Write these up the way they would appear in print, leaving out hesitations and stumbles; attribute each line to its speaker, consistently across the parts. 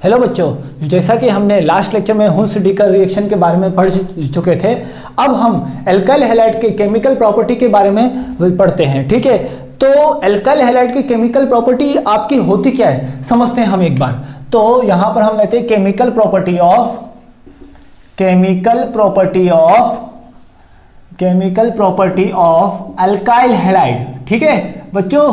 Speaker 1: Hello बच्चों, जैसा कि हमने लास्ट लेक्चर में हुंस-डिकर रिएक्शन के बारे में पढ़ चुके थे, अब हम एल्काइल हैलाइड के केमिकल प्रॉपर्टी के बारे में पढ़ते हैं। ठीक है, तो एल्काइल हैलाइड की केमिकल प्रॉपर्टी आपकी होती क्या है समझते हैं हम एक बार। तो यहां पर हम लेते हैं chemical property of alkyl halide. ठीक है बच्चों,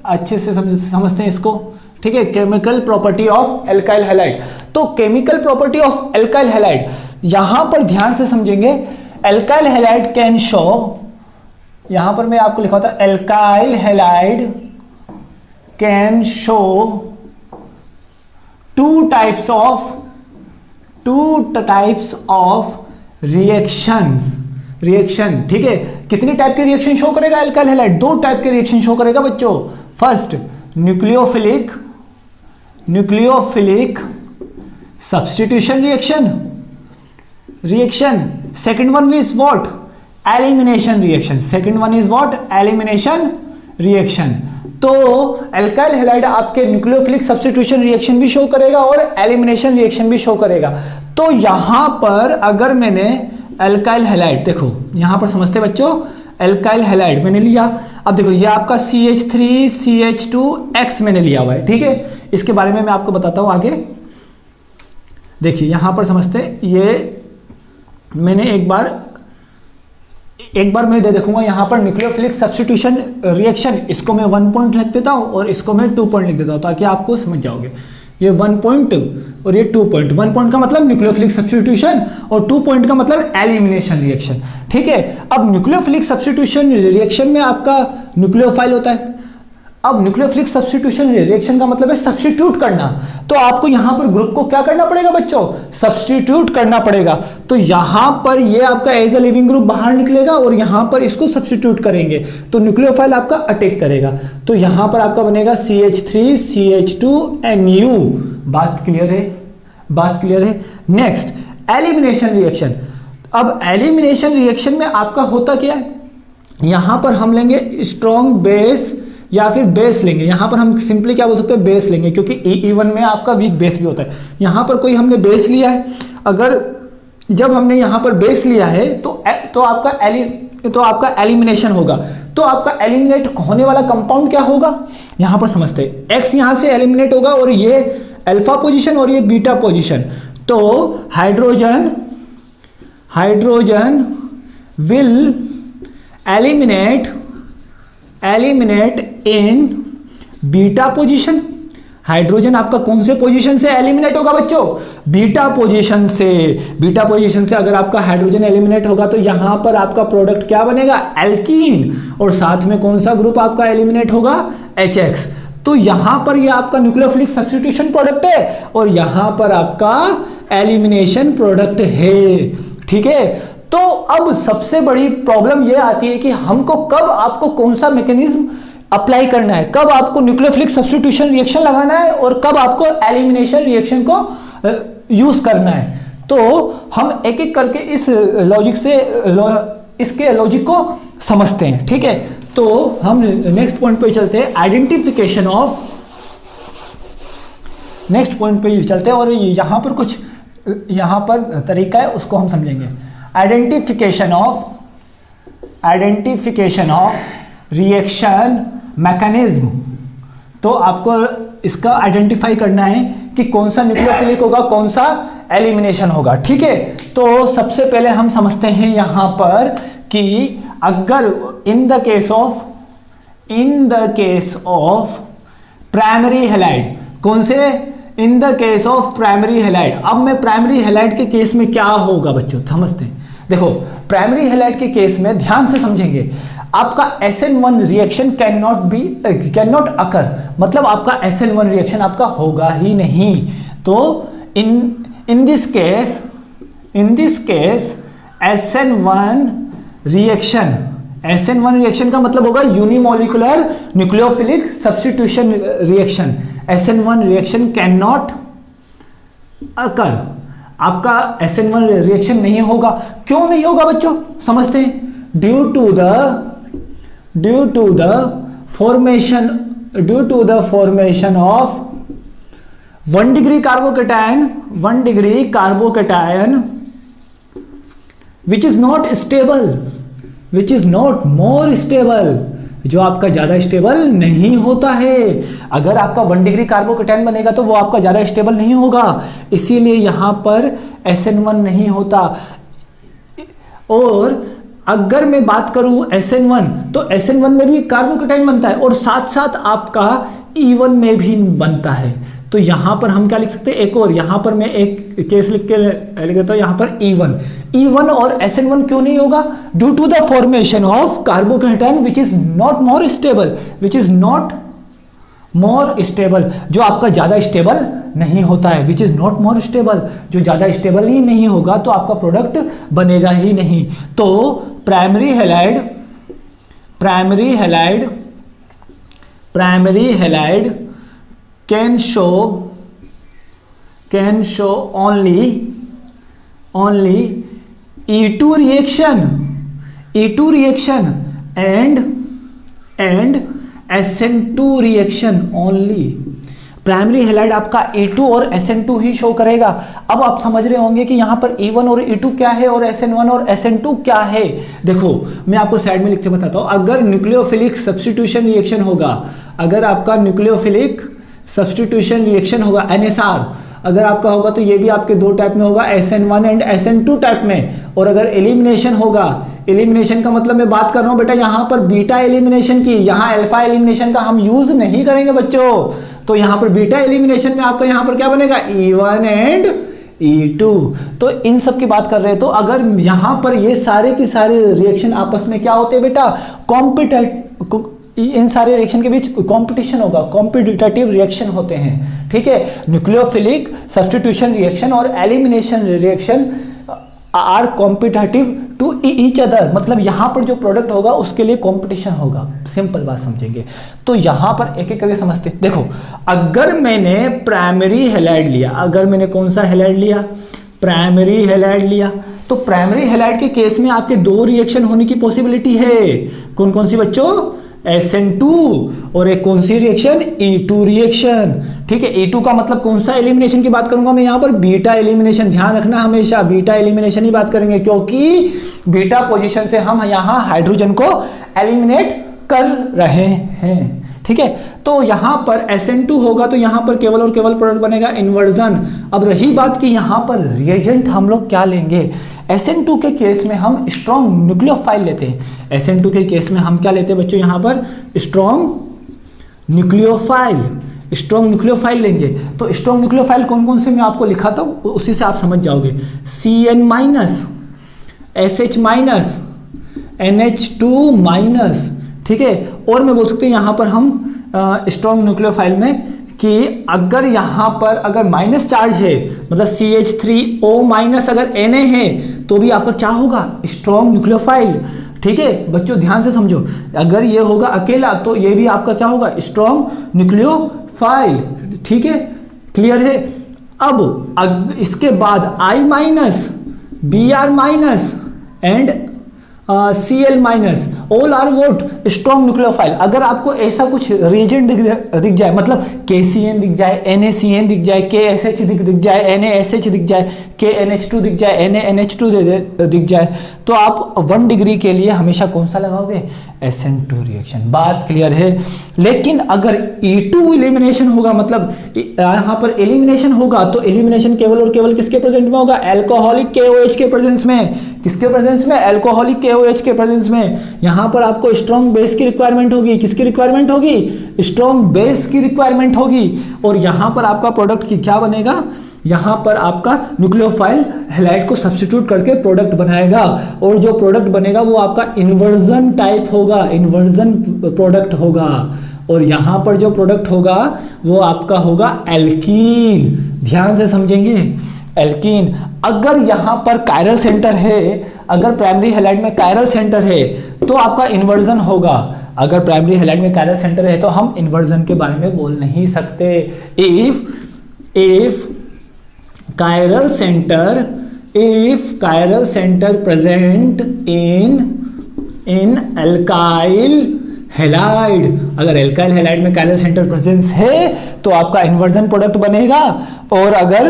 Speaker 1: अच्छे से समझते हैं इसको। ठीक है, chemical property of alkyl halide. तो chemical property of alkyl halide, यहां पर ध्यान से समझेंगे। एल्काइल हैलाइड कैन शो, यहां पर मैं आपको लिखा था, alkyl halide can show two types of reaction. ठीक है, कितनी टाइप के रिएक्शन शो करेगा एल्काइल हैलाइड? दो टाइप के रिएक्शन शो करेगा बच्चों। First nucleophilic substitution reaction. Second one is what? Elimination reaction. तो एल्काइल हैलाइड आपके न्यूक्लियोफिलिक सब्स्टिट्यूशन रिएक्शन भी शो करेगा और एलिमिनेशन रिएक्शन भी शो करेगा। तो यहां पर अगर मैंने एल्काइल हैलाइड, देखो यहां पर समझते बच्चों, एल्काइल हैलाइड मैंने लिया। अब देखो ये आपका CH3CH2X मैंने लिया हुआ है। ठीक है, इसके बारे में मैं आपको बताता हूं आगे। देखिए यहां पर समझते, ये मैंने एक बार मैं दे देखूंगा यहां पर न्यूक्लियोफिलिक सब्स्टिट्यूशन रिएक्शन, इसको मैं 1 पॉइंट लिख देता हूं और इसको मैं 2 पॉइंट लिख देता हूं ताकि आपको समझ जाओगे। ये 1 पॉइंट और ये 2 पॉइंट। 1 पॉइंट का मतलब न्यूक्लियोफिलिक सब्स्टिट्यूशन और 2 पॉइंट का मतलब एलिमिनेशन रिएक्शन। ठीक है, अब न्यूक्लियोफिलिक सब्स्टिट्यूशन रिएक्शन में आपका न्यूक्लियोफाइल होता है। अब न्यूक्लियोफिलिक सब्स्टिट्यूशन रिएक्शन का मतलब है सब्स्टिट्यूट करना। तो आपको यहां पर ग्रुप को क्या करना पड़ेगा बच्चों? सब्स्टिट्यूट करना पड़ेगा। तो यहां पर ये आपका एज अ लिविंग ग्रुप बाहर निकलेगा और यहां पर इसको सब्स्टिट्यूट करेंगे तो न्यूक्लियोफाइल आपका अटैक करेगा। तो यहां पर आपका बनेगा CH3CH2NU। बात क्लियर है? Next elimination reaction. अब एलिमिनेशन रिएक्शन में आपका होता क्या है? यहां पर हम लेंगे स्ट्रॉन्ग बेस या फिर बेस लेंगे। यहां पर हम सिंपली क्या बोल सकते हैं? बेस लेंगे, क्योंकि E1 में आपका वीक बेस भी होता है। यहां पर कोई हमने बेस लिया है, अगर जब हमने यहां पर बेस लिया है तो आपका एलिमिनेशन होगा। तो आपका एलिमिनेट होने वाला कंपाउंड क्या होगा यहां पर समझते हैं। X यहां से एलिमिनेट होगा और ये अल्फा पोजीशन और ये बीटा पोजीशन। तो hydrogen will eliminate in beta position. Hydrogen आपका कौन से पोजीशन से एलिमिनेट होगा बच्चों? बीटा पोजीशन से। बीटा पोजीशन से अगर आपका हाइड्रोजन एलिमिनेट होगा तो यहां पर आपका प्रोडक्ट क्या बनेगा? एल्कीन। और साथ में कौन सा ग्रुप आपका एलिमिनेट होगा? HX। तो यहां पर ये आपका न्यूक्लियोफिलिक सब्स्टिट्यूशन प्रोडक्ट है और यहां पर आपका एलिमिनेशन प्रोडक्ट है। ठीक है, तो अब सबसे बड़ी प्रॉब्लम यह आती है कि हमको कब आपको कौन सा मैकेनिज्म अप्लाई करना है, कब आपको न्यूक्लियोफिलिक सब्स्टिट्यूशन रिएक्शन लगाना है और कब आपको एलिमिनेशन रिएक्शन को यूज करना है। तो हम एक एक करके इसके लॉजिक को समझते हैं। ठीक है, तो हम नेक्स्ट पॉइंट पे चलते हैं, नेक्स्ट पॉइंट पे चलते हैं और यहां पर तरीका है उसको हम समझेंगे। Identification of reaction mechanism. तो आपको इसका आइडेंटिफाई करना है कि कौन सा न्यूक्लियोफिलिक होगा, कौन सा एलिमिनेशन होगा। ठीक है, तो सबसे पहले हम समझते हैं यहां पर कि अगर इन the case of primary halide, कौन से? इन the case of primary halide. अब मैं प्राइमरी हैलाइड के केस में क्या होगा बच्चों समझते हैं। देखो प्राइमरी हैलाइड के केस में ध्यान से समझेंगे, आपका SN1 reaction can not occur, मतलब आपका SN1 रिएक्शन आपका होगा ही नहीं। तो in this case SN1 reaction का मतलब होगा unimolecular nucleophilic substitution reaction. SN1 reaction can not occur, आपका SN1 रिएक्शन नहीं होगा। क्यों नहीं होगा बच्चों समझते हैं। Due to the formation of 1 degree carbocation, 1 degree carbocation which is not stable, which is not more stable, जो आपका ज्यादा स्टेबल नहीं होता है। अगर आपका 1 डिग्री कार्बोकेटायन बनेगा तो वो आपका ज्यादा स्टेबल नहीं होगा, इसीलिए यहां पर SN1 नहीं होता। और अगर मैं बात करूं SN1, तो SN1 में भी कार्बोकेटायन बनता है और साथ साथ आपका E1 में भी बनता है। तो यहां पर हम क्या लिख सकते हैं, एक और यहां पर मैं एक केस लिख देता हूं, यहां पर E1 और SN1 क्यों नहीं होगा? Due to the formation of carbocation which is not more stable, which is not more stable, जो आपका ज्यादा स्टेबल नहीं होता है, which is not more stable, जो ज्यादा स्टेबल ही नहीं होगा तो आपका प्रोडक्ट बनेगा ही नहीं। तो primary halide can show only E2 reaction and SN2 reaction only। Primary halide आपका E2 और SN2 ही शो करेगा। अब आप समझ रहे होंगे कि यहां पर E1 और E2 क्या है और SN1 और SN2 क्या है। देखो मैं आपको साइड में लिख के बताता हूं। अगर न्यूक्लियोफिलिक सब्स्टिट्यूशन रिएक्शन होगा, अगर आपका न्यूक्लियोफिलिक सब्स्टिट्यूशन रिएक्शन होगा NSR, अगर आपका होगा तो ये भी आपके दो टाइप में होगा, SN1 एंड SN2 टाइप में। और अगर एलिमिनेशन होगा, एलिमिनेशन का मतलब मैं बात कर रहा हूं बेटा यहां पर बीटा एलिमिनेशन की, यहां अल्फा एलिमिनेशन का हम यूज नहीं करेंगे बच्चों। तो यहां पर बीटा एलिमिनेशन में आपका यहां पर क्या बनेगा, E1 एंड E2। तो इन सब की बात कर रहे हैं। तो अगर यहां पर ये सारे की सारे रिएक्शन आपस में क्या होते हैं बेटा, कॉम्पिटेटिव, इन सारे रिएक्शन के बीच कंपटीशन होगा, कॉम्पिटिटिव रिएक्शन होते हैं, ठीक है। न्यूक्लियोफिलिक सब्स्टिट्यूशन रिएक्शन और elimination reaction are competitive to each other, मतलब यहां पर जो प्रोडक्ट होगा उसके लिए कंपटीशन होगा। सिंपल बात समझेंगे तो यहां पर एक एक करके समझते हैं। देखो अगर मैंने प्राइमरी हैलाइड लिया, अगर मैंने कौन सा हैलाइड लिया, प्राइमरी हैलाइड लिया, तो प्राइमरी हैलाइड के केस में आपके दो रिएक्शन होने की पॉसिबिलिटी है। कौन कौन सी बच्चों, SN2 और एक कौन सी रिएक्शन, E2 रिएक्शन, ठीक है। E2 का मतलब कौन सा एलिमिनेशन की बात करूंगा मैं यहां पर, बीटा एलिमिनेशन। ध्यान रखना हमेशा बीटा एलिमिनेशन ही बात करेंगे, क्योंकि बीटा पोजीशन से हम यहां हाइड्रोजन को एलिमिनेट कर रहे हैं, ठीक है। तो यहां पर SN2 होगा तो यहां पर केवल और केवल प्रोडक्ट बनेगा इन्वर्जन। अब रही बात कि यहां पर रिएजेंट हम लोग क्या लेंगे, SN2 के केस में हम स्ट्रॉन्ग न्यूक्लियोफाइल लेते हैं। SN2 के केस में हम क्या लेते हैं बच्चों, यहां पर स्ट्रॉन्ग न्यूक्लियोफाइल लेंगे। तो स्ट्रॉन्ग न्यूक्लियोफाइल कौन कौन से मैं आपको लिखाता हूं, उसी से आप समझ जाओगे। CN-, SH-, NH2-, ठीक है। और मैं बोल सकते हैं यहां पर हम स्ट्रॉन्ग न्यूक्लियोफाइल में कि अगर यहां पर अगर माइनस चार्ज है, मतलब CH3O- अगर Na है तो भी आपका क्या होगा, स्ट्रॉन्ग न्यूक्लियोफाइल, ठीक है। बच्चों ध्यान से समझो, अगर ये होगा अकेला तो ये भी आपका क्या होगा, स्ट्रॉन्ग न्यूक्लियोफाइल, ठीक है। क्लियर है। अब इसके बाद I-, Br- and Cl- all are what strong nucleophile. अगर आपको ऐसा कुछ रिएजेंट दिख जाए, मतलब KCN दिख जाए, NaCN दिख जाए, KSH दिख जाए, NaSH दिख जाए, KNH2 दिख जाए, NaNH2 दिख जाए, तो आप 1 डिग्री के लिए हमेशा कौन सा लगाओगे, SN2 रिएक्शन। बात क्लियर है। लेकिन अगर E2 एलिमिनेशन होगा, मतलब यहां पर एलिमिनेशन होगा, तो एलिमिनेशन केवल और केवल किसके प्रेजेंट में होगा, अल्कोहलिक KOH के प्रेजेंस में। किसके प्रेजेंस में, अल्कोहलिक KOH के प्रेजेंस में। यहां पर आपको स्ट्रॉन्ग बेस की रिक्वायरमेंट होगी। किसकी रिक्वायरमेंट होगी, स्ट्रॉन्ग बेस की रिक्वायरमेंट होगी। और यहां पर आपका प्रोडक्ट की क्या बनेगा, यहां पर आपका न्यूक्लियोफाइल हैलाइड को सब्स्टिट्यूट करके प्रोडक्ट बनाएगा, और जो प्रोडक्ट बनेगा वो आपका इन्वर्जन टाइप होगा, इन्वर्जन प्रोडक्ट होगा। और यहां पर जो प्रोडक्ट होगा वो आपका होगा एल्कीन। ध्यान से समझेंगे, एल्कीन। अगर यहां पर कायरल सेंटर है, अगर प्राइमरी हैलाइड में कायरल सेंटर है तो आपका इन्वर्जन होगा। अगर प्राइमरी हैलाइड में कायरल सेंटर है तो हम इन्वर्जन के बारे में बोल नहीं सकते। If chiral center present in alkyl halide. अगर एल्काइल हैलाइड में कायरल सेंटर प्रेजेंस है तो आपका इन्वर्जन प्रोडक्ट बनेगा। और अगर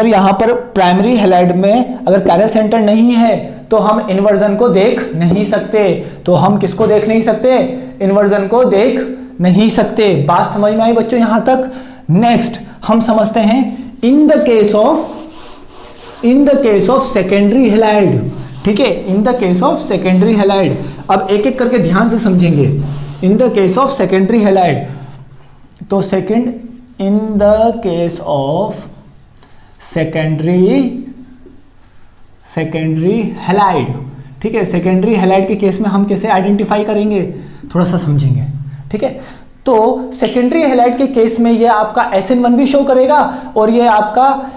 Speaker 1: यहाँ पर प्राइमरी हैलाइड में अगर कायरल सेंटर नहीं है तो हम इन्वर्जन को देख नहीं सकते। तो हम किसको देख नहीं सकते? इन्वर्जन को देख नहीं सकते। बात समझ में आई बच्चों यहां तक? नेक्स्ट हम समझते हैं in the case of secondary halide. ठीक है, in the case of secondary halide. अब एक एक करके ध्यान से समझेंगे। In the case of secondary halide, तो in the case of secondary halide, ठीक है, सेकेंडरी हैलाइड के केस में हम कैसे आइडेंटिफाई करेंगे, थोड़ा सा समझेंगे। ठीक है, तो सेकेंडरी हैलाइड के केस में ये आपका SN1 भी शो करेगा और ये आपका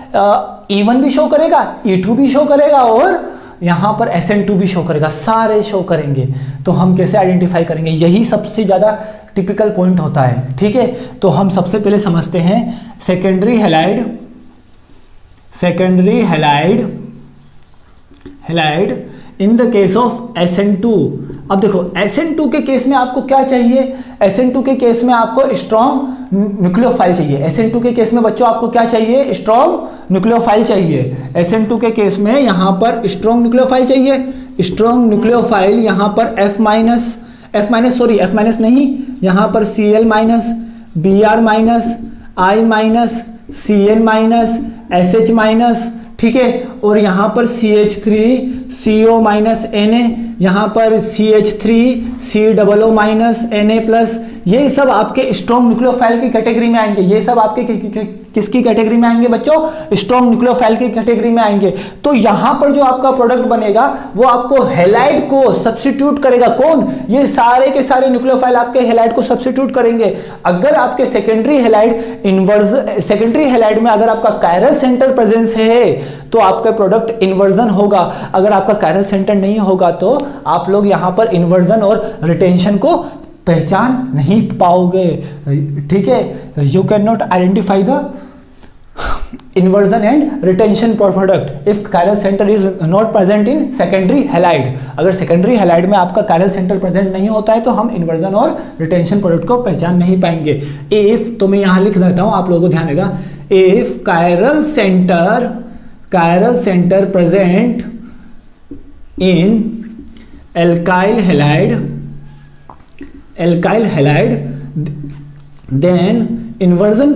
Speaker 1: E1 भी शो करेगा, E2 भी शो करेगा और यहां पर SN2 भी शो करेगा, सारे शो करेंगे। तो हम कैसे आइडेंटिफाई करेंगे? यही सबसे ज्यादा टिपिकल पॉइंट होता है। ठीक है, तो हम सबसे पहले समझते हैं secondary halide in the case of SN2। अब देखो SN2 के केस में आपको क्या चाहिए? SN2 के केस में आपको स्ट्रॉन्ग न्यूक्लियोफाइल चाहिए। SN2 के केस में बच्चों आपको क्या चाहिए? स्ट्रॉन्ग न्यूक्लियोफाइल चाहिए। SN2 के केस में यहां पर स्ट्रॉन्ग न्यूक्लियोफाइल चाहिए। स्ट्रॉन्ग न्यूक्लियोफाइल यहां पर F माइनस नहीं, यहां पर Cl minus, Br minus, I minus, Cn minus, SH minus. ठीक है, और यहां पर CH3 CO माइनस Na, यहां पर CH3 COO minus Na plus. ये सब आपके स्ट्रॉन्ग न्यूक्लियोफाइल की कैटेगरी में आएंगे। ये सब आपके किसकी कैटेगरी में आएंगे बच्चों? स्ट्रॉन्ग न्यूक्लियोफाइल की कैटेगरी में आएंगे। तो यहां पर जो आपका प्रोडक्ट बनेगा वो आपको हैलाइड को सब्स्टिट्यूट करेगा। कौन? ये सारे के सारे न्यूक्लियोफाइल आपके हैलाइड को सब्स्टिट्यूट करेंगे। अगर आपके सेकेंडरी हैलाइड में अगर आपका कायरल सेंटर प्रेजेंस है तो आपका प्रोडक्ट इन्वर्जन होगा। अगर आपका कायरल सेंटर नहीं होगा तो आप लोग यहां पर इन्वर्जन और रिटेंशन को पहचान नहीं पाओगे। ठीक है, you can not identify the inversion and retention product if chiral center is not present in secondary halide। अगर secondary halide में आपका chiral center present नहीं होता है तो हम inversion और retention product को पहचान नहीं पाएंगे। if, तो मैं यहाँ लिख देता हूँ, आप लोगों को ध्यान देगा, if chiral center present in alkyl halide then inversion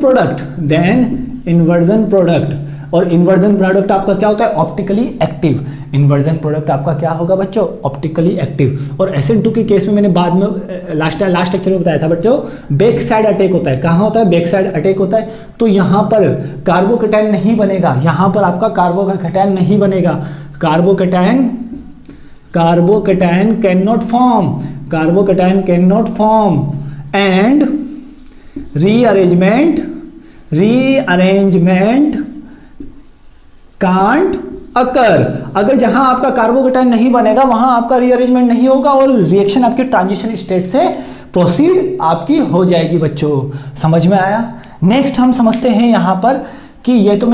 Speaker 1: product, और इन्वर्जन प्रोडक्ट आपका क्या होता है? Optically active. इन्वर्जन प्रोडक्ट आपका क्या होगा बच्चों? Optically active. और SN2 के केस में मैंने बाद में लास्ट लेक्चर में बताया था बच्चों, बैक साइड अटैक होता है। कहाँ होता है? बैक साइड अटैक होता है। तो यहाँ पर कार्बोकैटायन नहीं बनेगा, यहाँ पर आपका कार्बोकैटायन नहीं बनेगा। Carbocation can not form and rearrangement can't occur. अगर जहां आपका कार्बोकैटायन नहीं बनेगा वहां आपका रीअरेंजमेंट नहीं होगा और रिएक्शन आपके ट्रांजिशन स्टेट से प्रोसीड आपकी हो जाएगी। बच्चों समझ में आया? नेक्स्ट हम समझते हैं यहां पर कि ये तो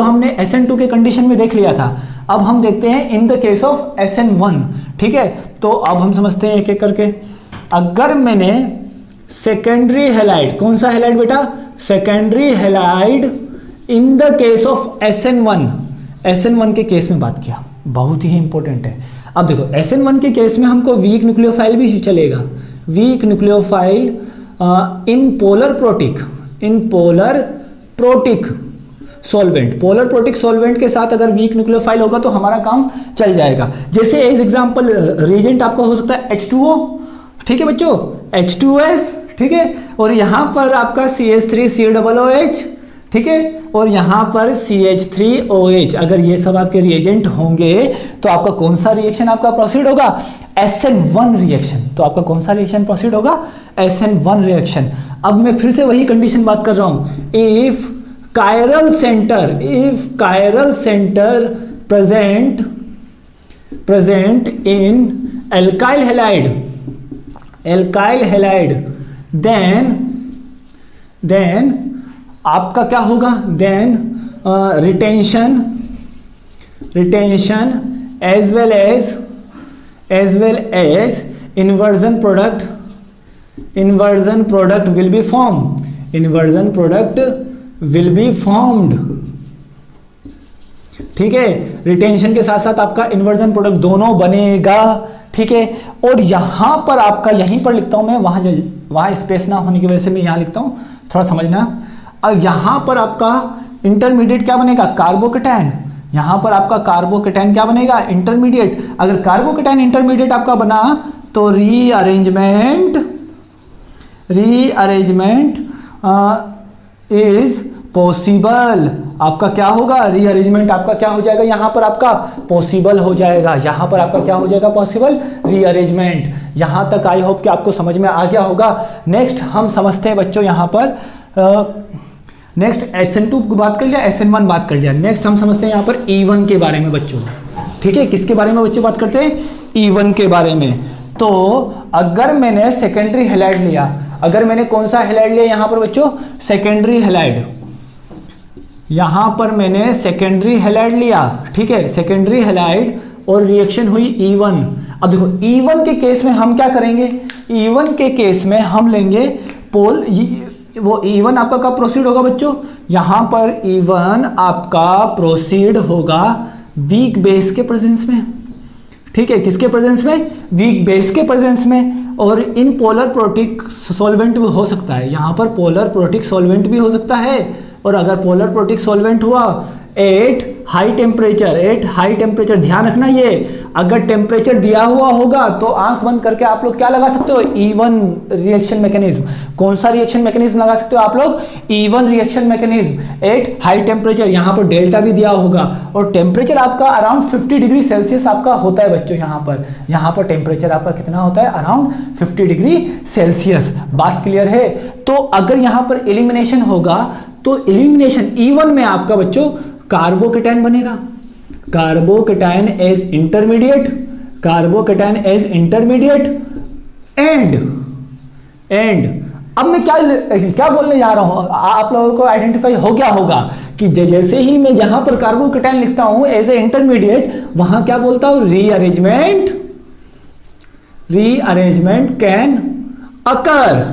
Speaker 1: हमने SN2 के कंडीशन में देख लिया था। अब हम देखते हैं in the case of SN1। ठीक है, तो अब हम समझते हैं एक एक करके। अगर मैंने सेकेंडरी हैलाइड, कौन सा हैलाइड बेटा? Secondary halide in the case of SN1 के केस में बात किया, बहुत ही इंपॉर्टेंट है। अब देखो SN1 के केस में हमको वीक न्यूक्लियोफाइल भी चलेगा। Weak nucleophile in polar protic solvent के साथ अगर वीक न्यूक्लियोफाइल होगा तो हमारा काम चल जाएगा। जैसे एज एग्जांपल रिएजेंट आपका हो सकता है H2O, ठीक है बच्चों, H2S, ठीक है, और यहां पर आपका CH3 COOH, ठीक है, और यहां पर CH3OH। अगर ये सब आपके रिएजेंट होंगे तो आपका कौन सा रिएक्शन आपका प्रोसीड होगा? SN1 reaction. तो आपका कौन सा रिएक्शन प्रोसीड होगा? SN1 reaction. अब मैं फिर से वही कंडीशन बात कर रहा हूं, if chiral centre present in alkyl halide then आपका क्या होगा? Then retention as well as as well as inversion product will be formed. Inversion product will be formed. ठीक है, रिटेंशन के साथ साथ आपका इन्वर्जन प्रोडक्ट दोनों बनेगा. ठीक है, और यहां पर आपका, यहीं पर लिखता हूं मैं, वहां स्पेस ना होने की वजह से मैं यहां लिखता हूं, थोड़ा समझना. और यहां पर आपका इंटरमीडिएट क्या बनेगा, कार्बोकेटायन. यहां पर आपका कार्बोकेटायन क्या बनेगा, इंटरमीडिएट. अगर कार्बोकेटायन इंटरमीडिएट आपका बना तो रीअरेंजमेंट इज पॉसिबल. आपका क्या होगा, रीअरेंजमेंट आपका क्या हो जाएगा, यहां पर आपका पॉसिबल हो जाएगा. यहां पर आपका क्या हो जाएगा, पॉसिबल रीअरेंजमेंट. यहां तक आई होप कि आपको समझ में आ गया होगा. नेक्स्ट हम समझते हैं बच्चों, यहां पर नेक्स्ट SN2 की बात कर लिया, SN1 बात कर लिया. नेक्स्ट हम समझते हैं यहां पर E1 के बारे में बच्चों. ठीक है, किसके बारे में बच्चों बात करते हैं, E1 के बारे में. तो अगर मैंने सेकेंडरी हैलाइड लिया, अगर मैंने कौन सा हैलाइड लिया यहां पर बच्चों, सेकेंडरी हैलाइड. यहां पर मैंने सेकेंडरी हैलाइड लिया. ठीक है, सेकेंडरी हैलाइड और रिएक्शन हुई E1. अब देखो E1 के केस में हम क्या करेंगे, E1 के केस में हम लेंगे पोल. वो E1 आपका कब प्रोसीड होगा बच्चों, यहां पर E1 आपका प्रोसीड होगा वीक बेस के प्रेजेंस में. ठीक है, किसके प्रेजेंस में, वीक बेस के प्रेजेंस में. और इन पोलर प्रोटिक सॉल्वेंट भी हो सकता है, यहां पर पोलर प्रोटिक सॉल्वेंट भी हो सकता है. और अगर पोलर प्रोटिक सॉल्वेंट हुआ एट हाई टेम्परेचर, ध्यान रखना ये, अगर टेम्परेचर दिया हुआ होगा तो आंख बंद करके आप लोग क्या लगा सकते हो, E1 रिएक्शन मैकेनिज्म. कौन सा रिएक्शन मैकेनिज्म लगा सकते हो आप लोग, E1 reaction mechanism at high temperature. यहां पर डेल्टा भी दिया होगा और टेम्परेचर आपका अराउंड 50 डिग्री सेल्सियस आपका होता है बच्चों. यहां पर टेम्परेचर आपका कितना होता है, अराउंड 50 डिग्री सेल्सियस. बात क्लियर है. तो अगर यहां पर एलिमिनेशन होगा तो एलिमिनेशन E1 में आपका बच्चों कार्बोकेटायन बनेगा. कार्बोकेटायन एज इंटरमीडिएट एंड अब मैं क्या बोलने जा रहा हूं, आप लोगों को आइडेंटिफाई हो गया होगा कि जैसे ही मैं जहां पर कार्बोकेटायन लिखता हूं एज ए इंटरमीडिएट, वहां क्या बोलता हूं, रीअरेंजमेंट कैन अकर.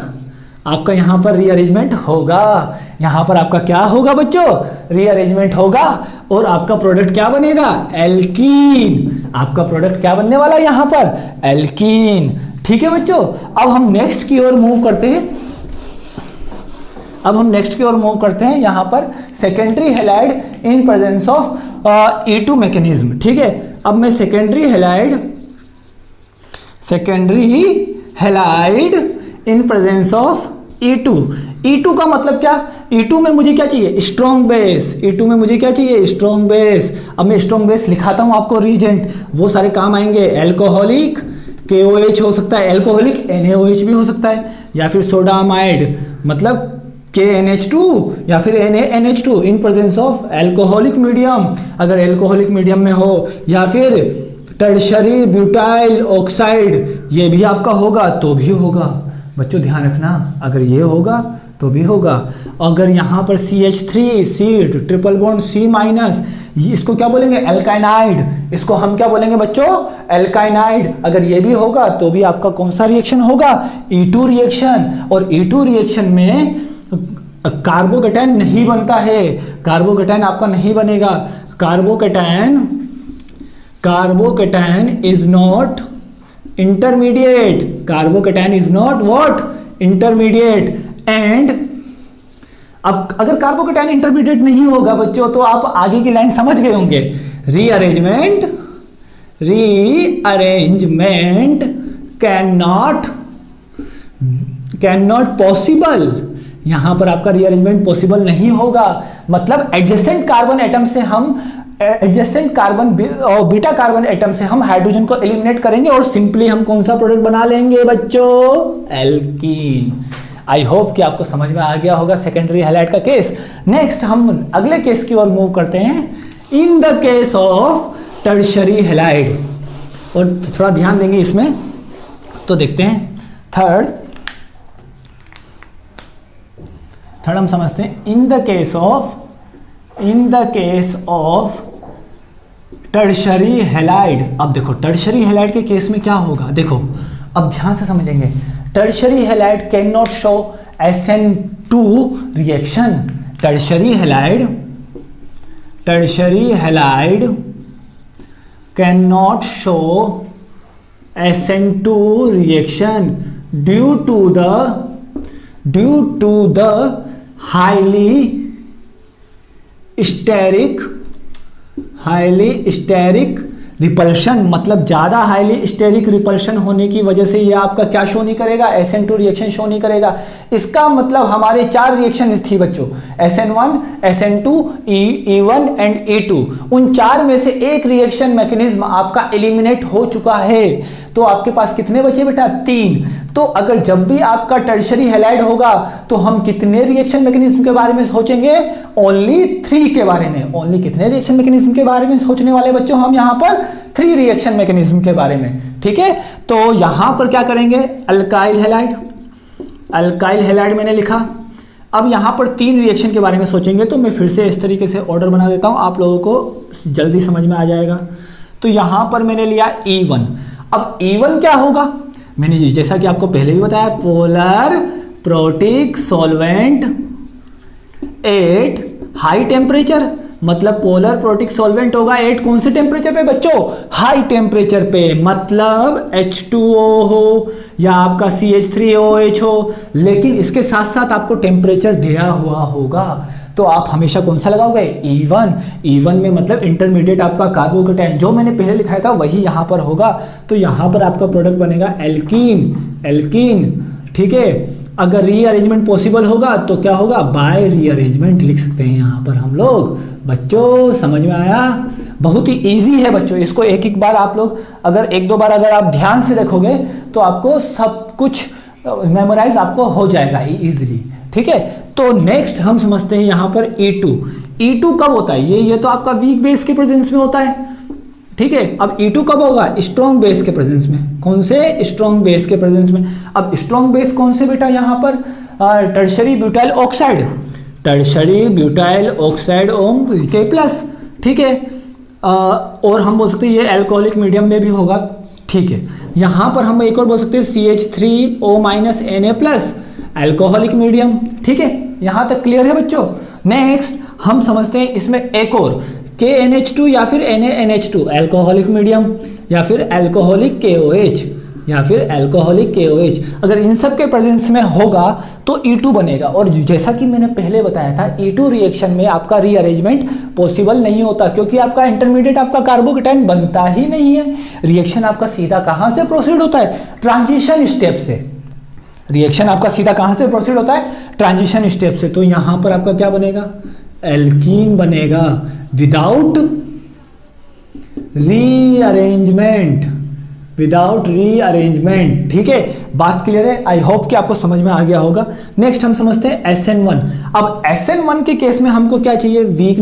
Speaker 1: आपका यहां पर रीअरेंजमेंट होगा, यहां पर आपका क्या होगा बच्चों, रीअरेंजमेंट होगा. और आपका प्रोडक्ट क्या बनेगा, एल्कीन. आपका प्रोडक्ट क्या बनने वाला है यहां पर, एल्कीन. ठीक है बच्चों, अब हम नेक्स्ट की ओर मूव करते हैं. यहां पर secondary halide in presence of E2 mechanism. ठीक है, अब मैं secondary halide in presence of E2 का मतलब क्या, E2 में मुझे क्या चाहिए, स्ट्रॉन्ग बेस. अब मैं स्ट्रॉन्ग बेस लिखाता हूं आपको, रीजेंट, वो सारे काम आएंगे. एल्कोहलिक KOH हो सकता है, एल्कोहलिक NaOH भी हो सकता है, या फिर सोडामाइड मतलब KNH2 या फिर NaNH2 in presence of alcoholic medium, अगर एल्कोहलिक मीडियम में हो, या फिर टर्शरी ब्यूटाइल ऑक्साइड, ये भी आपका होगा तो भी होगा. बच्चों ध्यान रखना, अगर ये होगा तो भी होगा. अगर यहां पर CH3 ट्रिपल बॉन्ड C-, इसको क्या बोलेंगे, एल्काइनाइड. इसको हम क्या बोलेंगे बच्चों, एल्काइनाइड. अगर ये भी होगा तो भी आपका कौन सा रिएक्शन होगा, E2 रिएक्शन. और E2 रिएक्शन में कार्बोकेटायन नहीं बनता है, कार्बोकेटायन आपका नहीं बनेगा. Carbocation is not intermediate. Carbocation is not what, intermediate. And अब अगर कार्बोकेटायन इंटरमीडिएट नहीं होगा बच्चों तो आप आगे की लाइन समझ गए होंगे. Rearrangement can not possible. यहां पर आपका रीअरेंजमेंट पॉसिबल नहीं होगा. मतलब एडजेसेंट कार्बन एटम से हम बीटा कार्बन एटम से हम हाइड्रोजन को एलिमिनेट करेंगे और सिंपली हम कौन सा प्रोडक्ट बना लेंगे बच्चों, एल्कीन. आई होप कि आपको समझ में आ गया होगा सेकेंडरी हैलाइड का केस. नेक्स्ट हम अगले केस की ओर मूव करते हैं, in the case of tertiary halide. और थोड़ा ध्यान देंगे इसमें तो देखते हैं. थर्ड हम समझते हैं, in the case of tertiary halide. अब देखो टर्शरी हैलाइड के केस में क्या होगा, देखो अब ध्यान से समझेंगे। Tertiary halide can not show SN2 reaction. Tertiary halide can not show SN2 reaction due to the highly steric repulsion, मतलब ज़्यादा हाईली स्टेरिक रिपल्शन होने की वजह से ये आपका क्या शो नहीं करेगा, SN2 रिएक्शन शो नहीं करेगा। इसका मतलब हमारे 4 रिएक्शन थी बच्चों, SN1, SN2, E1 and E2। उन 4 में से एक रिएक्शन मैकेनिज्म आपका एलिमिनेट हो चुका है। तो आपके पास कितने बचे बेटा, 3। तो अगर जब भी आपका टर्शरी हैलाइड होगा तो हम कितने रिएक्शन मैकेनिज्म के बारे में सोचेंगे, ओनली 3 के बारे में। ओनली कितने रिएक्शन मैकेनिज्म के बारे में सोचने वाले बच्चों, हम यहां पर 3 रिएक्शन मैकेनिज्म के बारे में। ठीक है, तो यहां पर क्या करेंगे, अल्काइल हैलाइड मैंने लिखा। अब यहां पर 3 रिएक्शन के बारे में सोचेंगे, तो मैं फिर से इस तरीके से ऑर्डर बना देता हूं, आप लोगों को जल्दी समझ में आ जाएगा। तो यहां पर मैंने लिया E1। अब E1 क्या होगा, मैंने जैसा कि आपको पहले भी बताया, polar protic solvent at high temperature. मतलब पोलर प्रोटिक सॉल्वेंट होगा एट कौन से टेम्परेचर पे बच्चों, हाई टेम्परेचर पे। मतलब H2O हो या आपका CH3OH हो, लेकिन इसके साथ साथ आपको टेम्परेचर दिया हुआ होगा। तो आप हमेशा कौन सा लगाओगे, E1 में मतलब इंटरमीडिएट आपका कार्बोकेटायन, जो मैंने पहले लिखाया था वही यहां पर होगा। तो यहां पर आपका प्रोडक्ट बनेगा एल्कीन। ठीक है, अगर रीअरेंजमेंट पॉसिबल होगा तो क्या होगा, बाय रीअरेंजमेंट लिख सकते हैं यहां पर हम लोग। बच्चों समझ में आया, बहुत ही इजी है बच्चों। इसको एक बार आप लोग अगर 1-2 बार अगर आप ध्यान से देखोगे तो आपको सब कुछ मेमोराइज आपको हो जाएगा इजीली। ठीक है, तो नेक्स्ट हम समझते हैं यहां पर E2 कब होता है, ये तो आपका वीक बेस के प्रेजेंस में होता है। ठीक है, अब E2 कब होगा, स्ट्रॉन्ग बेस के प्रेजेंस में। कौन से, स्ट्रॉन्ग बेस के प्रेजेंस में। अब स्ट्रॉन्ग बेस कौन से बेटा, यहां पर टर्शरी ब्यूटाइल ऑक्साइड ओम K+। ठीक है, और हम बोल सकते हैं ये एल्कोहलिक मीडियम में भी होगा। ठीक है, यहां पर हम एक और बोल सकते हैं CH3O- Na+ एल्कोहलिक मीडियम। ठीक है, यहां तक क्लियर है बच्चों। नेक्स्ट हम समझते हैं इसमें एक और KNH2 या फिर NaNH2 एल्कोहलिक मीडियम, या फिर एल्कोहलिक KOH। अगर इन सब के प्रेजेंस में होगा तो E2 बनेगा। और जैसा कि मैंने पहले बताया था, E2 रिएक्शन में आपका रीअरेंजमेंट पॉसिबल नहीं होता, क्योंकि आपका इंटरमीडिएट आपका कार्बोकेटायन बनता ही नहीं है। रिएक्शन आपका सीधा कहां से प्रोसीड होता है, ट्रांजिशन स्टेप से। रिएक्शन आपका सीधा कहां से प्रोसीड होता है, ट्रांजिशन स्टेप से। तो यहां पर आपका क्या बनेगा, एल्कीन बनेगा विदाउट रीअरेंजमेंट। ठीक है, बात क्लियर है, आई होप कि आपको समझ में आ गया होगा। नेक्स्ट हम समझते हैं SN1। अब SN1 के केस में हमको क्या चाहिए, weak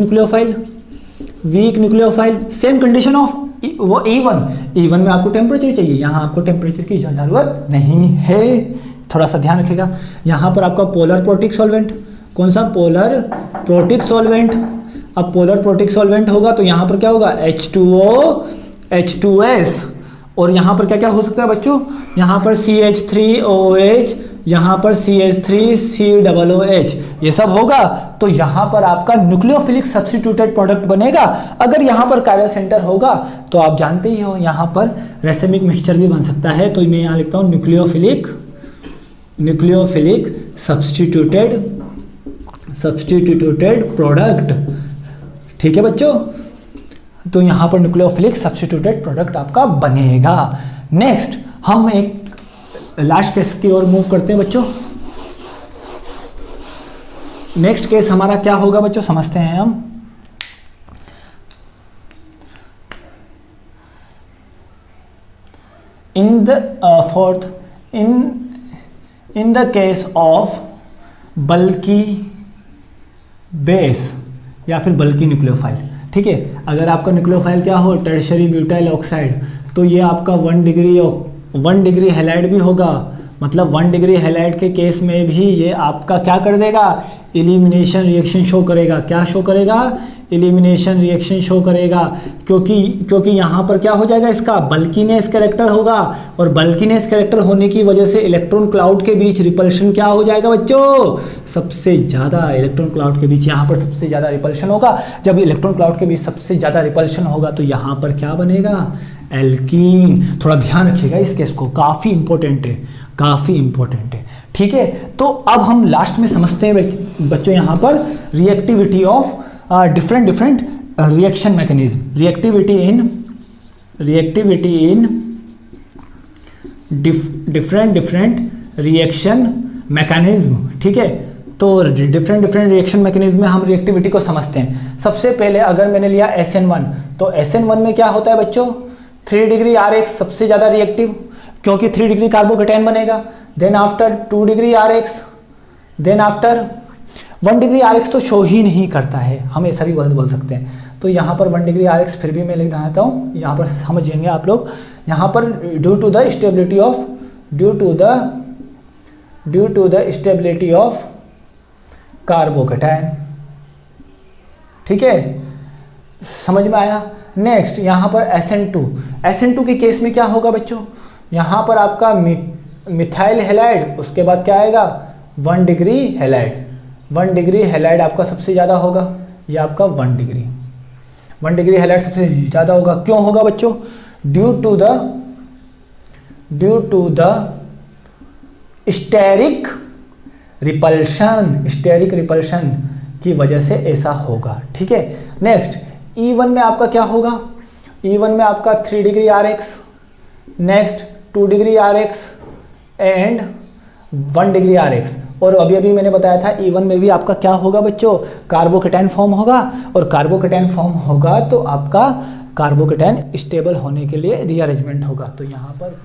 Speaker 1: nucleophile. Same condition of वो E1 में आपको टेम्परेचर चाहिए, यहां आपको टेम्परेचर की जरूरत नहीं है, थोड़ा सा ध्यान रखिएगा। यहां पर आपका पोलर प्रोटिक सॉल्वेंट, कौन सा, पोलर प्रोटिक सॉल्वेंट। अब पोलर प्रोटिक सॉल्वेंट होगा तो यहां पर क्या होगा, H2O H2S। और यहां पर क्या क्या हो सकता है बच्चों, यहां पर CH3OH, यहां पर CH3COOH, ये सब होगा। तो यहां पर आपका न्यूक्लियोफिलिक सब्स्टिट्यूटेड प्रोडक्ट बनेगा। अगर यहां पर कायरल सेंटर होगा तो आप जानते ही हो यहां पर रेसिमिक मिक्सचर भी बन सकता है। तो मैं यहां लिखता हूं न्यूक्लियोफिलिक सब्स्टिट्यूटेड प्रोडक्ट। ठीक है बच्चों, तो यहां पर न्यूक्लियोफिलिक सब्स्टिट्यूटेड प्रोडक्ट आपका बनेगा। नेक्स्ट हम एक लास्ट केस की ओर मूव करते हैं बच्चों। नेक्स्ट केस हमारा क्या होगा बच्चों, समझते हैं हम। इन the case of bulky base या फिर बल्की न्यूक्लियोफाइल। ठीक है, अगर आपका न्यूक्लियोफाइल क्या हो, टर्शरी ब्यूटाइल ऑक्साइड, तो ये आपका 1 डिग्री हैलाइड भी होगा। मतलब 1 डिग्री हैलाइड के केस में भी ये आपका क्या कर देगा, एलिमिनेशन रिएक्शन शो करेगा। क्या शो करेगा, एलिमिनेशन रिएक्शन शो करेगा, क्योंकि यहाँ पर क्या हो जाएगा, इसका बल्कीनेस कैरेक्टर होगा, और बल्कीनेस कैरेक्टर होने की वजह से इलेक्ट्रॉन क्लाउड के बीच रिपल्शन क्या हो जाएगा बच्चों, सबसे ज़्यादा इलेक्ट्रॉन क्लाउड के बीच यहाँ पर सबसे ज़्यादा रिपल्शन होगा। जब इलेक्ट्रॉन क्लाउड के बीच सबसे ज़्यादा रिपल्शन होगा तो यहाँ पर क्या बनेगा, एल्कीन। थोड़ा ध्यान रखिएगा इस केस को, काफ़ी इंपॉर्टेंट है, काफ़ी इंपॉर्टेंट है, ठीक है। तो अब हम लास्ट में समझते हैं बच्चों यहाँ पर reactivity of different reaction mechanism, reactivity in different reaction mechanism, ठीक है। तो डिफरेंट रिएक्शन मैकेनिज्म में हम रिएक्टिविटी को समझते हैं। सबसे पहले अगर मैंने लिया SN1, तो SN1 में क्या होता है बच्चों, 3 डिग्री RH सबसे ज़्यादा रिएक्टिव, क्योंकि 3 डिग्री कार्बोकेटाइन बनेगा। Then after 2 degree RH, then after 1 degree RH तो शो ही नहीं करता है, हम ऐसा भी बोल सकते हैं। तो यहाँ पर 1 डिग्री RH फिर भी मैं लिख देता हूँ, यहाँ पर समझेंगे आप लोग। यहाँ पर due to the stability of carbocation, ठीक है, समझ में आया। नेक्स्ट यहाँ पर SN2 के केस में क्या होगा बच्चों, यहाँ पर आपका मिथाइल हैलाइड, उसके बाद क्या आएगा 1 डिग्री हैलाइड। 1 डिग्री हैलाइड आपका सबसे ज़्यादा होगा, ये आपका 1 डिग्री हैलाइड सबसे ज़्यादा होगा। क्यों होगा बच्चों, due to the steric repulsion की वजह से ऐसा होगा, ठीक है। नेक्स्ट E1 में आपका क्या होगा, E1 में आपका 3 degree RH, next 2 degree RH and 1 degree RH। और अभी मैंने बताया था E1 में भी आपका क्या होगा बच्चों, कार्बोकेटाइन फॉर्म होगा, और कार्बोकेटाइन फॉर्म होगा तो आपका कार्बोकेटाइन स्टेबल होने के लिए रीअरेंजमेंट होगा। तो यहाँ पर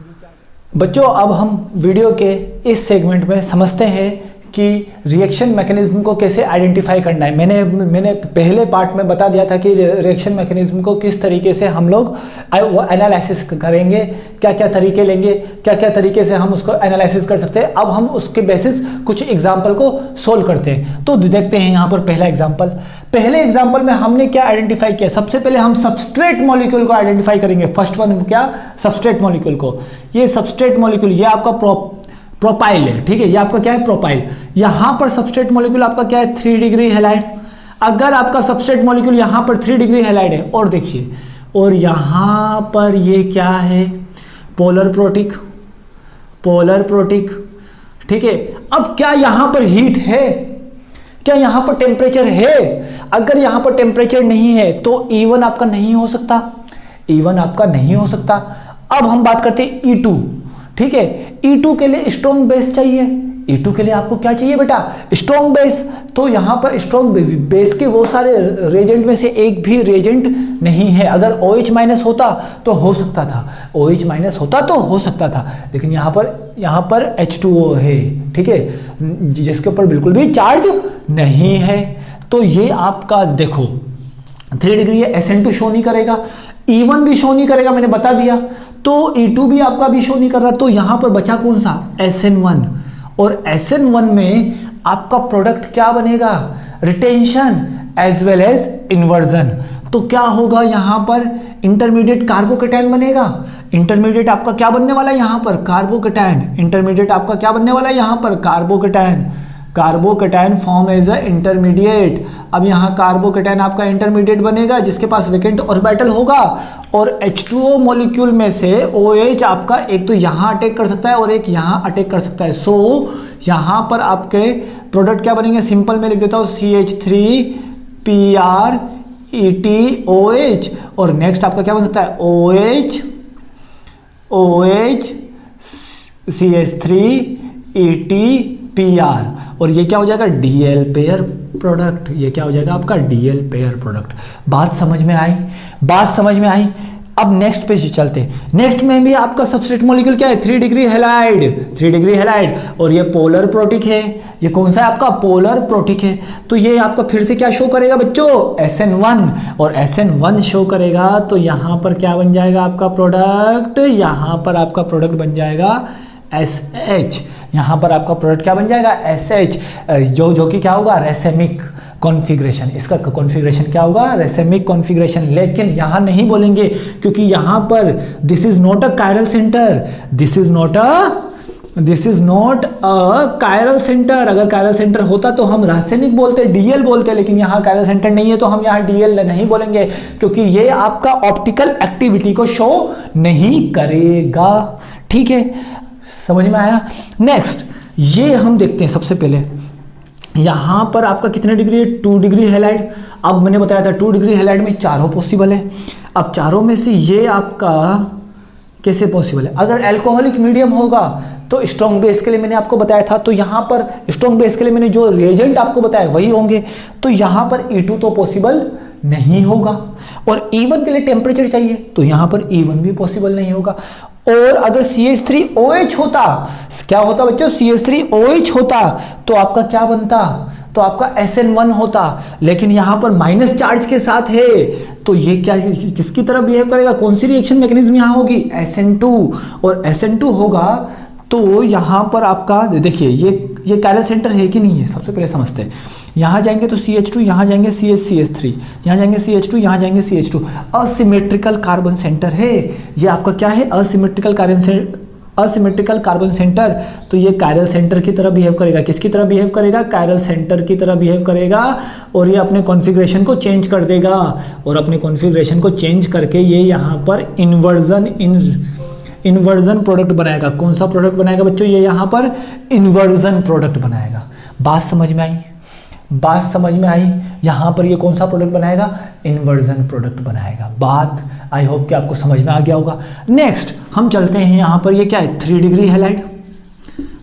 Speaker 1: बच्चों अब हम वीडियो के इस सेगमेंट में समझते हैं कि रिएक्शन मैकेनिज्म को कैसे आइडेंटिफाई करना है। मैंने पहले पार्ट में बता दिया था कि रिएक्शन मैकेनिज्म को किस तरीके से हम लोग एनालिसिस करेंगे, क्या क्या तरीके लेंगे, क्या क्या तरीके से हम उसको एनालिसिस कर सकते हैं। अब हम उसके बेसिस कुछ एग्जाम्पल को सोल्व करते हैं। तो देखते हैं यहाँ पर पहला एग्जाम्पल। पहले एग्जाम्पल में हमने क्या आइडेंटिफाई किया, सबसे पहले हम सबस्ट्रेट मॉलिक्यूल को आइडेंटिफाई करेंगे। फर्स्ट वन क्या, सबस्ट्रेट मॉलिक्यूल को। ये सबस्ट्रेट मॉलिक्यूल, ये आपका प्रोपाइल है, ठीक है, ये आपका क्या है, प्रोपाइल। यहां पर सबस्ट्रेट मॉलिक्यूल आपका क्या है, 3 डिग्री हैलाइड। अगर आपका सबस्ट्रेट मॉलिक्यूल यहां पर 3 डिग्री हैलाइड है, और देखिए, और यहां पर ये क्या है, पोलर प्रोटिक, ठीक है। अब क्या यहां पर हीट है, क्या यहां पर टेम्परेचर है? अगर यहां पर टेम्परेचर नहीं है तो E1 आपका नहीं हो सकता, E1 आपका नहीं हो सकता। अब हम बात करते हैं E2, ठीक है। E2 के लिए स्ट्रॉन्ग बेस चाहिए। E2 के लिए आपको क्या चाहिए बेटा, स्ट्रॉन्ग बेस। तो यहां पर स्ट्रॉन्ग बेस के वो सारे रेजेंट में से एक भी रेजेंट नहीं है। अगर OH माइनस होता तो हो सकता था, OH माइनस होता तो हो सकता था, लेकिन यहां पर H2O है, ठीक है, जिसके ऊपर बिल्कुल भी चार्ज नहीं है। तो ये आपका देखो 3 डिग्री है, SN2 शो नहीं करेगा, E1 भी शो नहीं करेगा, मैंने बता दिया। तो E2 भी आपका भी शो नहीं कर रहा। तो यहां पर बचा कौन सा, SN1। और SN1 में आपका प्रोडक्ट क्या बनेगा, retention as well as inversion. तो क्या होगा, यहां पर इंटरमीडिएट कार्बोकेटाइन बनेगा। इंटरमीडिएट आपका क्या बनने वाला है यहां पर, कार्बोकेटाइन। इंटरमीडिएट आपका क्या बनने वाला है यहां पर, carbocation form as a intermediate. अब यहाँ कार्बोकेटाइन आपका इंटरमीडिएट बनेगा जिसके पास वेकेंट ऑर्बिटल होगा, और H2O मॉलिक्यूल में से OH आपका एक तो यहाँ अटैक कर सकता है और एक यहाँ अटैक कर सकता है। सो यहाँ पर आपके प्रोडक्ट क्या बनेंगे, सिंपल में लिख देता हूँ CH3PrETOH, और नेक्स्ट आपका क्या बन सकता है, OH CH3ETPr, और ये क्या हो जाएगा, DL पेयर प्रोडक्ट। ये क्या हो जाएगा आपका, DL पेयर प्रोडक्ट। बात समझ में आई, बात समझ में आई। अब नेक्स्ट पे चलते हैं। नेक्स्ट में भी आपका सबस्ट्रेट मॉलिक्यूल क्या है, 3 डिग्री हैलाइड, और ये पोलर प्रोटिक है। ये कौन सा है आपका, पोलर प्रोटिक है। तो ये आपका फिर से क्या शो करेगा बच्चों, SN1, और SN1 शो करेगा तो यहां पर क्या बन जाएगा आपका प्रोडक्ट, यहां पर आपका प्रोडक्ट बन जाएगा SH। यहां पर आपका प्रोडक्ट क्या बन जाएगा, SH, जो कि क्या होगा, रेसेमिक। कॉन्फ़िगरेशन। इसका कॉन्फ़िगरेशन क्या होगा? Racemic configuration. लेकिन यहाँ नहीं बोलेंगे क्योंकि यहाँ पर this is not a chiral centre, this is not a chiral centre. अगर कायरल सेंटर होता तो हम रासायनिक बोलते, डीएल बोलते, लेकिन यहाँ कायरल सेंटर नहीं है तो हम यहाँ डीएल नहीं बोलेंगे क्योंकि ये आपका ऑप्टिकल एक्टिविटी को शो नहीं करेगा। ठीक है, समझ में आया? नेक्स्ट ये हम देखते हैं। सबसे पहले यहां पर आपका कितने डिग्री है? 2 डिग्री हैलाइड। अब मैंने बताया था 2 डिग्री हैलाइड में चारों पॉसिबल है। अब चारों में से ये आपका कैसे पॉसिबल है? अगर अल्कोहलिक मीडियम होगा तो स्ट्रॉन्ग बेस के लिए मैंने आपको बताया था, तो यहां पर स्ट्रॉन्ग बेस के लिए मैंने जो रिएजेंट आपको बताया वही होंगे, तो यहां पर E2 तो पॉसिबल नहीं होगा। और E1 के लिए टेम्परेचर चाहिए तो यहां पर E1 भी पॉसिबल नहीं होगा। और अगर CH3OH होता, क्या होता बच्चों? CH3OH होता तो आपका क्या बनता? तो आपका SN1 होता। लेकिन यहां पर माइनस चार्ज के साथ है तो ये क्या, किसकी तरह बिहेव करेगा? कौन सी रिएक्शन मैकेनिज्म यहां होगी? SN2। और SN2 होगा तो यहां पर आपका देखिए ये कायरल सेंटर है कि नहीं है, सबसे पहले समझते हैं। यहां जाएंगे तो CH2, यहां जाएंगे CH3, यहां जाएंगे CH2, यहां जाएंगे CH2। असिमेट्रिकल कार्बन सेंटर है ये आपका। क्या है? Asymmetrical carbon centre. तो ये कायरल सेंटर की तरह बिहेव करेगा। किसकी तरह बिहेव करेगा? कायरल सेंटर की तरह बिहेव करेगा। और ये अपने कॉन्फ़िगरेशन को चेंज कर देगा, और अपने कॉन्फ़िगरेशन को चेंज करके ये यहाँ पर इन्वर्जन प्रोडक्ट बनाएगा। कौन सा प्रोडक्ट बनाएगा बच्चों? ये यहाँ पर इन्वर्जन प्रोडक्ट बनाएगा। बात समझ में आई? बात समझ में आई? यहाँ पर ये कौन सा प्रोडक्ट बनाएगा? इन्वर्जन प्रोडक्ट बनाएगा। बात आई होप कि आपको समझ में आ गया होगा। नेक्स्ट हम चलते हैं, यहाँ पर ये क्या है? 3 डिग्री हैलाइड।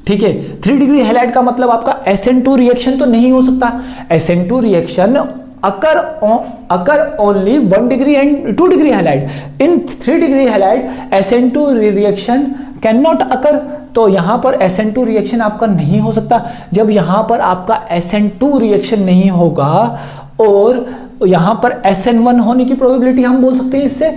Speaker 1: ठीक है, 3 डिग्री हैलाइड का मतलब आपका SN2 रिएक्शन तो नहीं हो सकता। SN2 reaction occur only 1 degree and 2 degree halide. In 3 degree halide SN2 reaction cannot occur. तो यहां पर SN2 रिएक्शन आपका नहीं हो सकता। जब यहां पर आपका SN2 रिएक्शन नहीं होगा और यहां पर SN1 होने की प्रोबेबिलिटी हम बोल सकते हैं इससे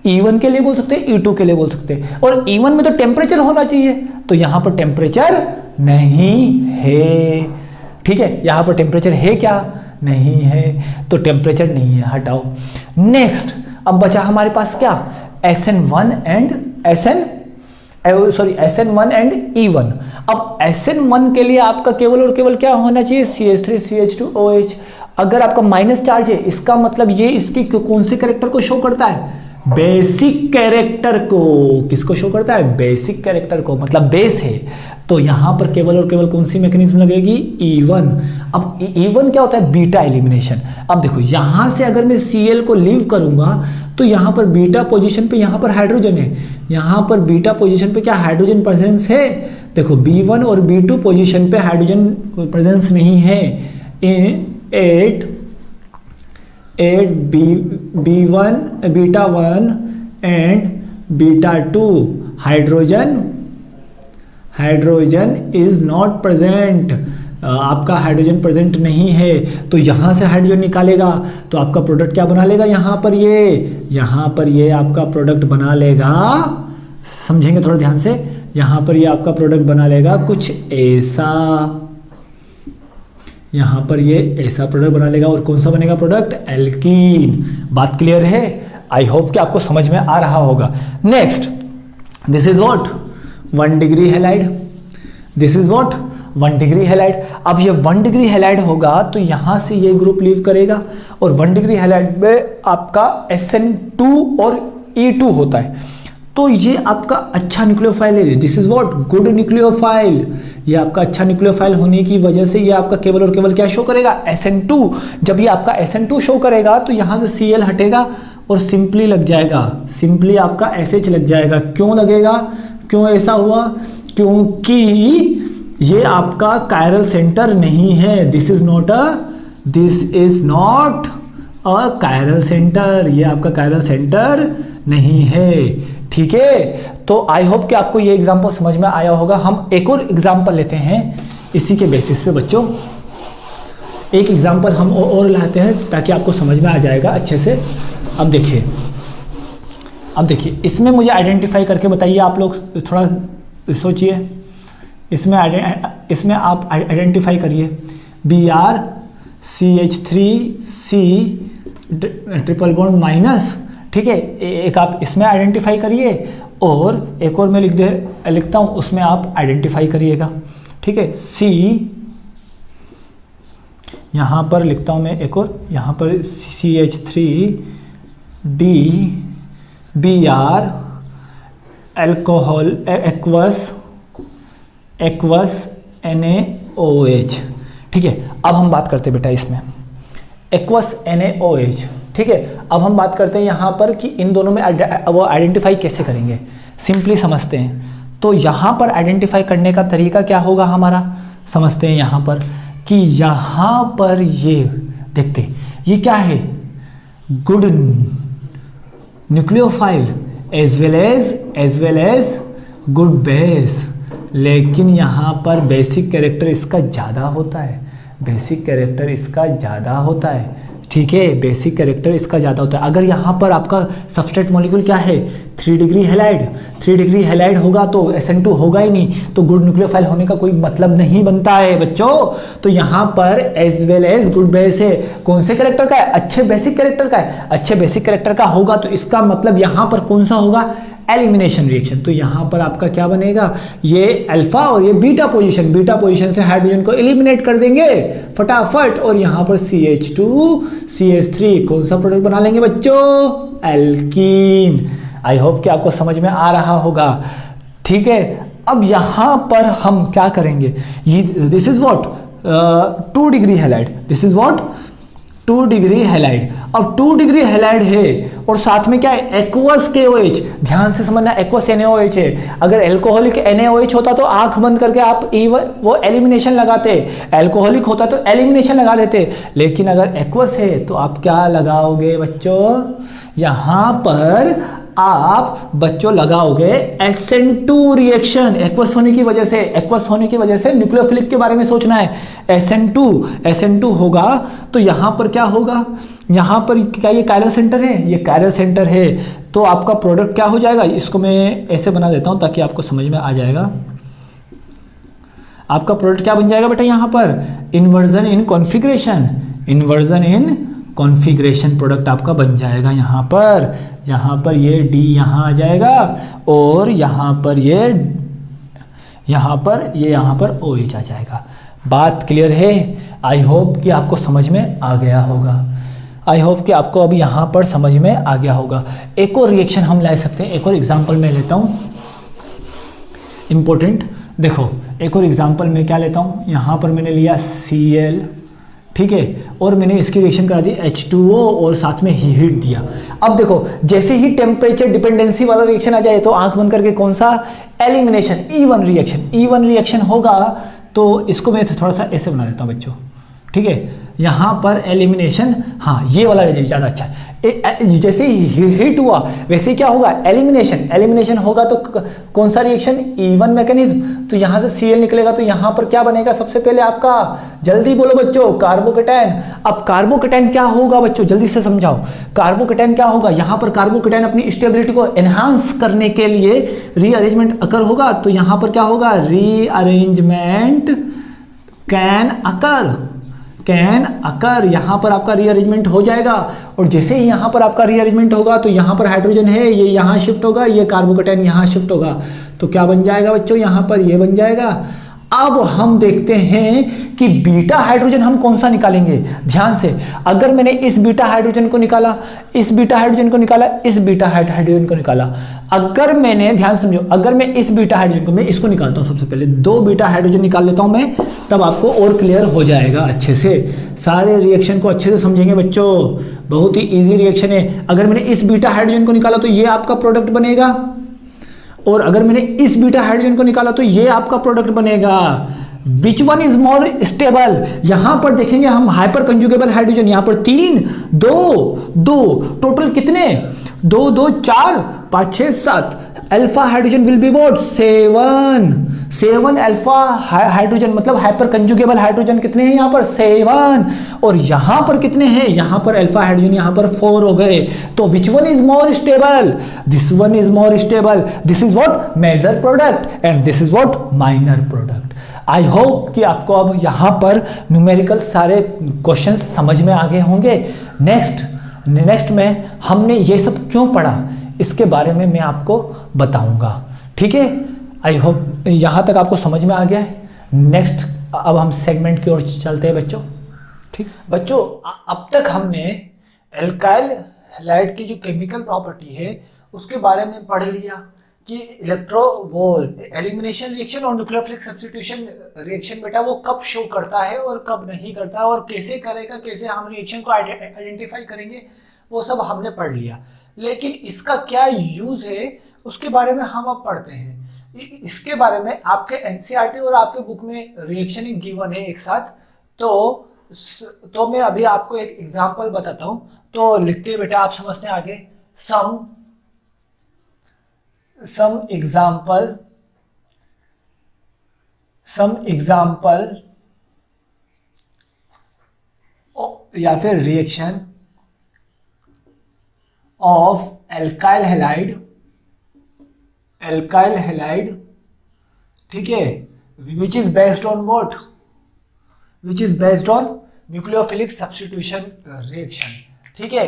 Speaker 1: E1 के लिए बोल सकते हैं, E2 के लिए बोल सकते हैं। और E1 में तो टेम्परेचर होना चाहिए, तो यहां पर टेम्परेचर नहीं है। ठीक है, यहां पर टेम्परेचर है क्या? नहीं है, तो टेम्परेचर नहीं है, हटाओ। नेक्स्ट अब बचा हमारे पास क्या? SN1 and E1। अब SN1 के लिए आपका केवल और केवल क्या होना चाहिए? CH3CH2OH। अगर आपका माइनस चार्ज है, इसका मतलब ये इसकी कौन से कैरेक्टर को शो करता है? बेसिक कैरेक्टर को। किसको शो करता है? बेसिक कैरेक्टर को, मतलब बेस है। तो यहां पर केवल और केवल कौन सी मैकेनिज्म लगेगी? E1। अब E1 क्या होता है? Beta elimination. अब देखो यहां से अगर मैं Cl को लीव करूंगा तो यहां पर बीटा पोजीशन पे यहां पर हाइड्रोजन है। यहां पर बीटा पोजीशन पे क्या हाइड्रोजन प्रेजेंस है? देखो B1 और B2 पोजीशन पे हाइड्रोजन प्रेजेंस नहीं है। B1 beta 1 and beta 2 hydrogen is not present. आपका हाइड्रोजन प्रेजेंट नहीं है, तो यहां से हाइड्रोजन निकालेगा तो आपका प्रोडक्ट क्या बना लेगा? यहां पर ये आपका प्रोडक्ट बना लेगा। समझेंगे थोड़ा ध्यान से। यहां पर ये आपका प्रोडक्ट बना लेगा कुछ ऐसा। यहां पर ये ऐसा प्रोडक्ट बना लेगा। और कौन सा बनेगा प्रोडक्ट? एल्कीन। बात क्लियर है? आई होप कि आपको समझ में आ रहा होगा। Next, this is what? 1 degree halide. This is what? 1 degree halide. अब ये 1 डिग्री हैलाइड होगा तो यहां से ये ग्रुप लीव करेगा, और 1 डिग्री हैलाइड में आपका SN2 और E2 होता है। तो ये आपका अच्छा न्यूक्लियोफाइल है। This is what? Good nucleophile. ये आपका अच्छा न्यूक्लियोफाइल होने की वजह से ये आपका केवल और केवल क्या शो करेगा? SN2। जब ये आपका SN2 शो करेगा तो यहां से Cl हटेगा और सिंपली लग जाएगा, सिंपली आपका SH लग जाएगा। क्यों लगेगा? क्यों ऐसा हुआ? क्योंकि ये आपका कायरल सेंटर नहीं है। This is not a chiral centre. ये आपका कायरल सेंटर नहीं है। ठीक है, तो आई होप कि आपको ये एग्जांपल समझ में आया होगा। हम एक और एग्जांपल लेते हैं इसी के बेसिस पे बच्चों। एक एग्जांपल हम और लाते हैं ताकि आपको समझ में आ जाएगा अच्छे से। अब देखिए इसमें मुझे आइडेंटिफाई करके बताइए आप लोग, थोड़ा इसमें आप आइडेंटिफाई करिए। Br CH3C triple bond minus, ठीक है, एक आप इसमें आइडेंटिफाई करिए और एक और मैं लिखता हूँ उसमें आप आइडेंटिफाई करिएगा, ठीक है। C यहाँ पर लिखता हूँ मैं एक और, यहाँ पर CH3DBr अल्कोहल एक्वस NaOH, ठीक है। अब हम बात करते हैं बेटा इसमें एक्वस NaOH, ठीक है। अब हम बात करते हैं यहाँ पर कि इन दोनों में वो आइडेंटिफाई कैसे करेंगे, सिंपली समझते हैं। तो यहाँ पर आइडेंटिफाई करने का तरीका क्या होगा हमारा, समझते हैं यहाँ पर कि यहाँ पर ये देखते हैं, ये क्या है, good nucleophile as well as good base, लेकिन यहाँ पर बेसिक कैरेक्टर इसका ज़्यादा होता है, बेसिक कैरेक्टर इसका ज़्यादा होता है, ठीक है, बेसिक कैरेक्टर इसका ज़्यादा होता है। अगर यहाँ पर आपका सबस्ट्रेट मॉलिक्यूल क्या है, 3 डिग्री हैलाइड, 3 डिग्री हैलाइड होगा तो SN2 होगा ही नहीं, तो गुड न्यूक्लियोफाइल होने का कोई मतलब नहीं बनता है बच्चों। तो यहाँ पर as well as good base है, कौन से कैरेक्टर का है, अच्छे बेसिक कैरेक्टर का है, अच्छे बेसिक कैरेक्टर का होगा तो इसका मतलब यहाँ पर कौन सा होगा, एलिमिनेशन रिएक्शन। तो यहाँ पर आपका क्या बनेगा, ये अल्फा और ये बीटा पोजीशन से हाइड्रोजन को एलिमिनेट कर देंगे फटाफट, और यहाँ पर CH2CH3 कौन सा प्रोडक्ट बना लेंगे बच्चों, एल्कीन। आई होप कि आपको समझ में आ रहा होगा, ठीक है। अब यहाँ पर हम क्या करेंगे, ये this is what 2 degree halide, this is what 2 degree halide. अब 2 डिग्री हैलाइड है और साथ में क्या है, एक्वस KOH, ध्यान से समझना, एक्वस NaOH है। अगर एल्कोहलिक NaOH होता तो आंख बंद करके आप वो एलिमिनेशन लगाते, एल्कोहलिक होता तो एलिमिनेशन लगा देते, लेकिन अगर एक्वस है तो आप क्या लगाओगे बच्चों, यहाँ पर आप बच्चों लगाओगे SN2 रिएक्शन, एक्वस होने की वजह से न्यूक्लियोफिलिक के बारे में सोचना है, SN2 होगा तो यहाँ पर क्या होगा, यहाँ पर क्या ये कायरल सेंटर है, ये कायरल सेंटर है, तो आपका प्रोडक्ट क्या हो जाएगा, इसको मैं ऐसे बना देता हूँ ताकि आपको समझ में आ जाएगा। आपका प्रोडक्ट क्या बन जाएगा बेटा, यहाँ पर इन्वर्जन इन कॉन्फ़िगरेशन प्रोडक्ट आपका बन जाएगा। यहाँ पर ये D यहाँ आ जाएगा और यहाँ पर OH आ जाएगा। बात क्लियर है, आई होप कि आपको समझ में आ गया होगा, आई होप कि आपको अभी यहाँ पर समझ में आ गया होगा। एक और रिएक्शन हम ले सकते हैं, एक और एग्जांपल मैं लेता हूँ इम्पोर्टेंट, देखो एक और एग्जांपल मैं क्या लेता हूँ, यहाँ पर मैंने लिया Cl, ठीक है, और मैंने इसकी रिएक्शन करा दी H2O और साथ में हीट दिया। अब देखो जैसे ही टेम्परेचर डिपेंडेंसी वाला रिएक्शन आ जाए तो आंख बंद करके कौन सा, एलिमिनेशन, E1 रिएक्शन होगा। तो इसको मैं थोड़ा सा ऐसे बना देता हूँ बच्चों, ठीक है, यहाँ पर एलिमिनेशन, हाँ ये वाला ज़्यादा अच्छा है। जैसे ही हीट हुआ वैसे क्या होगा, एलिमिनेशन होगा तो कौन सा रिएक्शन, E1 मैकेनिज्म। तो यहाँ से Cl निकलेगा तो यहाँ पर क्या बनेगा, सबसे पहले आपका, जल्दी बोलो बच्चों, कार्बोकेटायन। अब कार्बोकेटायन क्या होगा बच्चों, जल्दी से समझाओ, कार्बोकेटायन क्या होगा, यहाँ पर कार्बोकेटायन अपनी स्टेबिलिटी को एनहांस करने के लिए रीअरेंजमेंट अकर होगा, तो यहाँ पर क्या होगा, रीअरेंजमेंट कैन अकर, यहाँ पर आपका रीअरेंजमेंट हो जाएगा। और जैसे ही यहाँ पर आपका रीअरेंजमेंट होगा तो यहाँ पर हाइड्रोजन है, ये यहाँ शिफ्ट होगा, ये कार्बोकेटायन यहाँ शिफ्ट होगा, तो क्या बन जाएगा बच्चों, यहाँ पर ये बन जाएगा। अब हम देखते हैं कि बीटा हाइड्रोजन हम कौन सा निकालेंगे, ध्यान से। अगर मैंने इस बीटा हाइड्रोजन को निकाला, इस बीटा हाइड्रोजन को निकाला, इस बीटा हाइड्रोजन को निकाला, अगर मैंने, ध्यान समझो, अगर मैं इस बीटा हाइड्रोजन को, मैं इसको निकालता हूं, सबसे पहले 2 बीटा हाइड्रोजन निकाल लेता हूं मैं, तब आपको और क्लियर हो जाएगा अच्छे से, सारे रिएक्शन को अच्छे से समझेंगे बच्चों, बहुत ही इजी रिएक्शन है। अगर मैंने इस बीटा हाइड्रोजन को निकाला तो ये आपका प्रोडक्ट बनेगा, और अगर मैंने इस बीटा हाइड्रोजन को निकाला तो ये आपका प्रोडक्ट बनेगा। विच वन इज मोर स्टेबल, यहां पर देखेंगे हम हाइपर कंजुगेबल हाइड्रोजन, यहां पर 3 2 टोटल कितने, 2 2 4 5 6 7, alpha hydrogen will be what, 7 alpha hydrogen, मतलब हाइपर कंजुगेबल हाइड्रोजन कितने हैं यहाँ पर, 7, और यहाँ पर कितने हैं, यहाँ पर अल्फा हाइड्रोजन यहाँ पर 4 हो गए। तो which one is more stable, this one is more stable, this is what major product and this is what minor product. I hope कि आपको अब यहाँ पर न्यूमेरिकल सारे क्वेश्चन समझ में आ गए होंगे। नेक्स्ट में हमने ये सब क्यों पढ़ा इसके बारे में मैं आपको बताऊंगा। ठीक है, आई होप यहाँ तक आपको समझ में आ गया है। नेक्स्ट अब हम सेगमेंट की ओर चलते हैं बच्चों। ठीक बच्चों, अब तक हमने एल्काइल हैलाइड की जो केमिकल प्रॉपर्टी है उसके बारे में पढ़ लिया कि एलिमिनेशन रिएक्शन और न्यूक्लियोफिलिक सब्स्टिट्यूशन रिएक्शन बेटा वो कब शो करता है और कब नहीं करता है और कैसे करेगा, कैसे हम रिएक्शन को आइडेंटिफाई करेंगे, वो सब हमने पढ़ लिया। लेकिन इसका क्या यूज है उसके बारे में हम अब पढ़ते हैं। इसके बारे में आपके एनसीईआरटी और आपके बुक में रिएक्शन गिवन है एक साथ। तो मैं अभी आपको एक एग्जांपल बताता हूं, तो लिखते हैं बेटा, आप समझते हैं आगे। सम एग्जाम्पल या फिर रिएक्शन ऑफ एल्काइल हैलाइड, ठीक है, which is based on what, which is based on nucleophilic substitution reaction. ठीक है,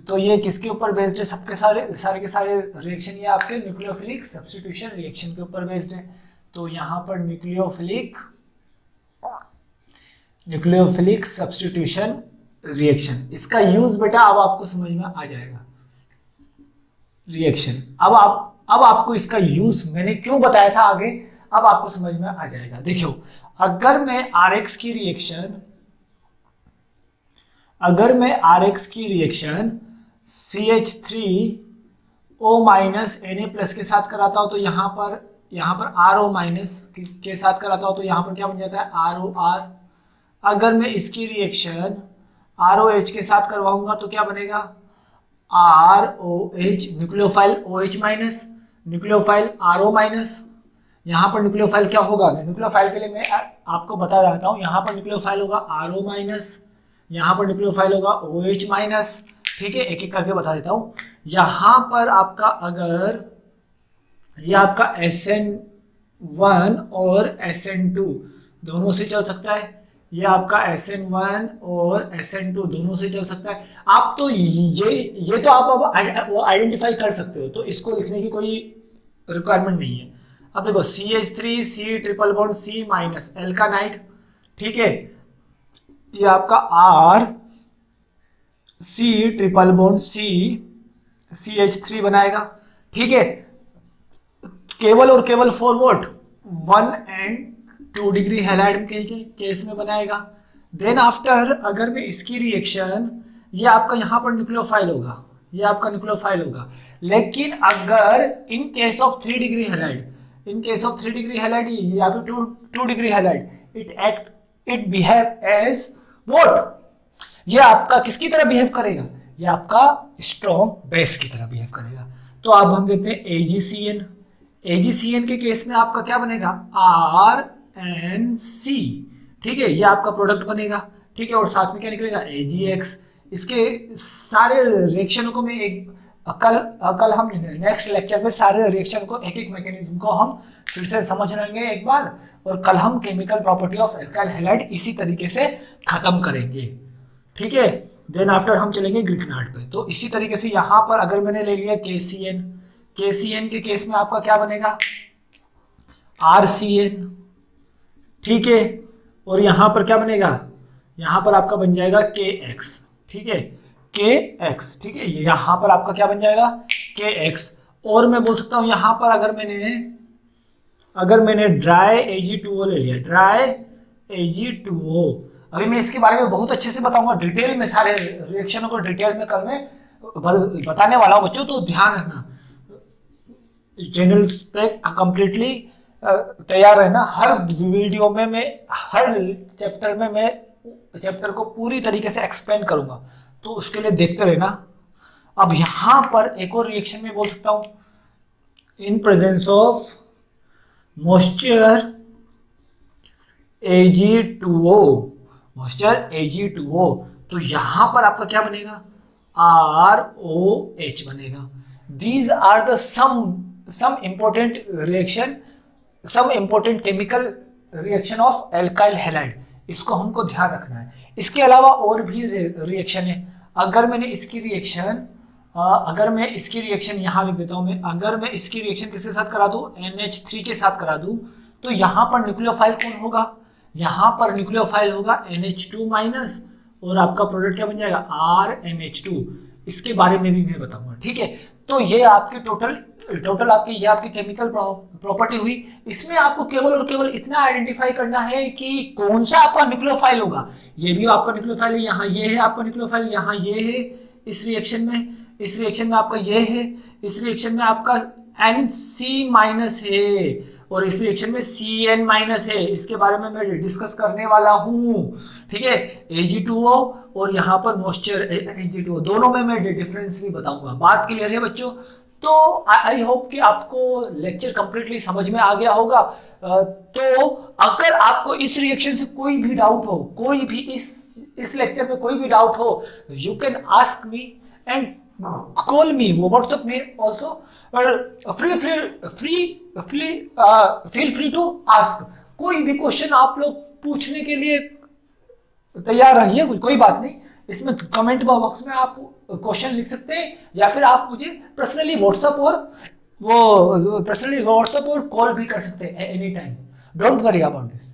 Speaker 1: तो ये किसके ऊपर बेस्ड है? सबके सारे के सारे रिएक्शन ये आपके न्यूक्लियोफिलिक सब्स्टिट्यूशन रिएक्शन के ऊपर बेस्ड है। तो यहाँ पर न्यूक्लियोफिलिक सब्स्टिट्यूशन रिएक्शन, इसका यूज बेटा अब आपको समझ में आ जाएगा। रिएक्शन अब आपको इसका यूज मैंने क्यों बताया था आगे, अब आपको समझ में आ जाएगा। देखो, अगर मैं आरएक्स की रिएक्शन CH3O माइनस Na+ के साथ कराता हूं तो यहाँ पर RO माइनस के साथ कराता हूं तो यहाँ पर क्या बन जाता है? ROR। अगर मैं इसकी रिएक्शन ROH के साथ करवाऊंगा तो क्या बनेगा? ROH, nucleophile OH minus, nucleophile RO minus. यहाँ पर न्यूक्लियोफाइल क्या होगा? न्यूक्लियोफाइल के लिए मैं आपको बता देता हूँ। यहाँ पर न्यूक्लियोफाइल होगा RO माइनस, यहाँ पर न्यूक्लियोफाइल होगा OH माइनस। ठीक है, एक एक करके बता देता हूँ। यहाँ पर आपका अगर ये आपका SN1 और SN2 दोनों से चल सकता है, ये आपका SN1 और SN2 दोनों से चल सकता है। आप तो ये तो आप अब वो आइडेंटिफाई कर सकते हो, तो इसको लिखने की कोई रिक्वायरमेंट नहीं है। अब देखो CH3 C triple bond C minus alkynide, ठीक है, ये आपका R C triple bond C CH3 बनाएगा। ठीक है, केवल और केवल for what? 1 and 2 degree halide के केस में बनाएगा। देन आफ्टर अगर मैं इसकी रिएक्शन, ये आपका यहाँ पर न्यूक्लियोफाइल होगा, ये आपका न्यूक्लियोफाइल होगा। लेकिन अगर in case of 3 degree halide, या फिर 2 degree halide, it behave as what? ये आपका किसकी तरह बिहेव करेगा? ये आपका स्ट्रॉन्ग बेस की तरह बिहेव करेगा। तो अब हम देखते हैं AgCN के केस में आपका क्या बनेगा? RNC। ठीक है, ये आपका प्रोडक्ट बनेगा। ठीक है, और साथ में क्या निकलेगा? AgX। इसके सारे रिएक्शनों को मैं कल हम नेक्स्ट लेक्चर में सारे रिएक्शन को एक मैकेनिज्म को हम फिर से समझ लेंगे एक बार, और कल हम chemical property of alkyl halide इसी तरीके से खत्म करेंगे। ठीक है, देन आफ्टर हम चलेंगे ग्रिग्नार्ड पे। तो इसी तरीके से यहाँ पर अगर मैंने ले लिया KCN के केस में आपका क्या बनेगा? RCN। ठीक है, और यहाँ पर क्या बनेगा? यहाँ पर आपका बन जाएगा KX। ठीक है, KX। ठीक है, यहाँ पर आपका क्या बन जाएगा? KX। और मैं बोल सकता हूँ यहाँ पर अगर मैंने ड्राई Ag2O ले लिया, ड्राई Ag2O, अभी मैं इसके बारे में बहुत अच्छे से बताऊंगा डिटेल में, सारे रिएक्शनों को डिटेल में कल मैं बताने वाला हूँ बच्चों, तो ध्यान रखना, चैनल पे कंप्लीटली तैयार रहना। हर वीडियो में मैं हर चैप्टर को पूरी तरीके से एक्सप्लेन करूंगा, तो उसके लिए देखते रहना। अब यहां पर एक और रिएक्शन में बोल सकता हूं, in presence of moisture Ag2O, तो यहां पर आपका क्या बनेगा? ROH बनेगा। These are the some important reaction, some important chemical reaction of alkyl halide, इसको हमको ध्यान रखना है। इसके अलावा और भी रिएक्शन है। अगर मैं इसकी रिएक्शन यहाँ लिख देता हूँ मैं, अगर मैं इसकी रिएक्शन किसके साथ करा दूँ, NH3 के साथ करा दूँ, तो यहाँ पर न्यूक्लियोफाइल कौन होगा, यहाँ पर न्यूक्लियोफाइल होगा NH2 माइनस, और आपका प्रोडक्ट क्या बन जाएगा RNH2। इसके बारे में भी मैं बताऊंगा, ठीक है। तो ये आपकी टोटल आपकी केमिकल प्रॉपर्टी हुई। इसमें आपको केवल और केवल इतना आइडेंटिफाई करना है कि कौन सा आपका न्यूक्लियोफाइल होगा। ये भी आपका न्यूक्लियोफाइल है, यहाँ ये है आपका न्यूक्लियोफाइल, यहाँ ये है इस रिएक्शन में आपका ये है, इस रिएक्शन में आपका NC माइनस है, और इस रिएक्शन में CN माइनस है। इसके बारे में मैं डिस्कस करने वाला हूँ, ठीक है। Ag2O और यहाँ पर मॉइस्चर Ag2O, दोनों में मैं डिफरेंस भी बताऊंगा। बात क्लियर है बच्चों? तो आई होप कि आपको लेक्चर कंप्लीटली समझ में आ गया होगा। तो अगर आपको इस रिएक्शन से कोई भी डाउट हो, कोई भी इस लेक्चर में कोई भी डाउट हो, you can ask me and call me, वो व्हाट्सएप में also, feel free to ask. कोई भी क्वेश्चन आप लोग पूछने के लिए तैयार रहिए, कोई बात नहीं। इसमें कमेंट बॉक्स में आप क्वेश्चन लिख सकते हैं, या फिर आप मुझे पर्सनली व्हाट्सएप और कॉल भी कर सकते हैं any time. Don't worry about this,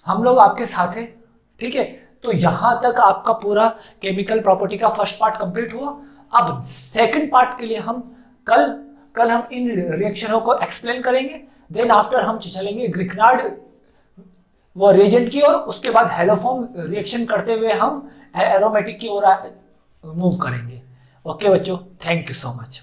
Speaker 1: हम लोग आपके साथ हैं, ठीक है। तो यहां तक आपका पूरा केमिकल प्रॉपर्टी का फर्स्ट पार्ट कंप्लीट हुआ। अब सेकंड पार्ट के लिए हम कल हम इन रिएक्शनों को एक्सप्लेन करेंगे। देन आफ्टर हम चलेंगे ग्रिग्नार्ड वो रिएजेंट की ओर, उसके बाद हेलोफॉर्म रिएक्शन करते हुए हम एरोमेटिक की ओर मूव करेंगे। ओके बच्चों, थैंक यू सो मच।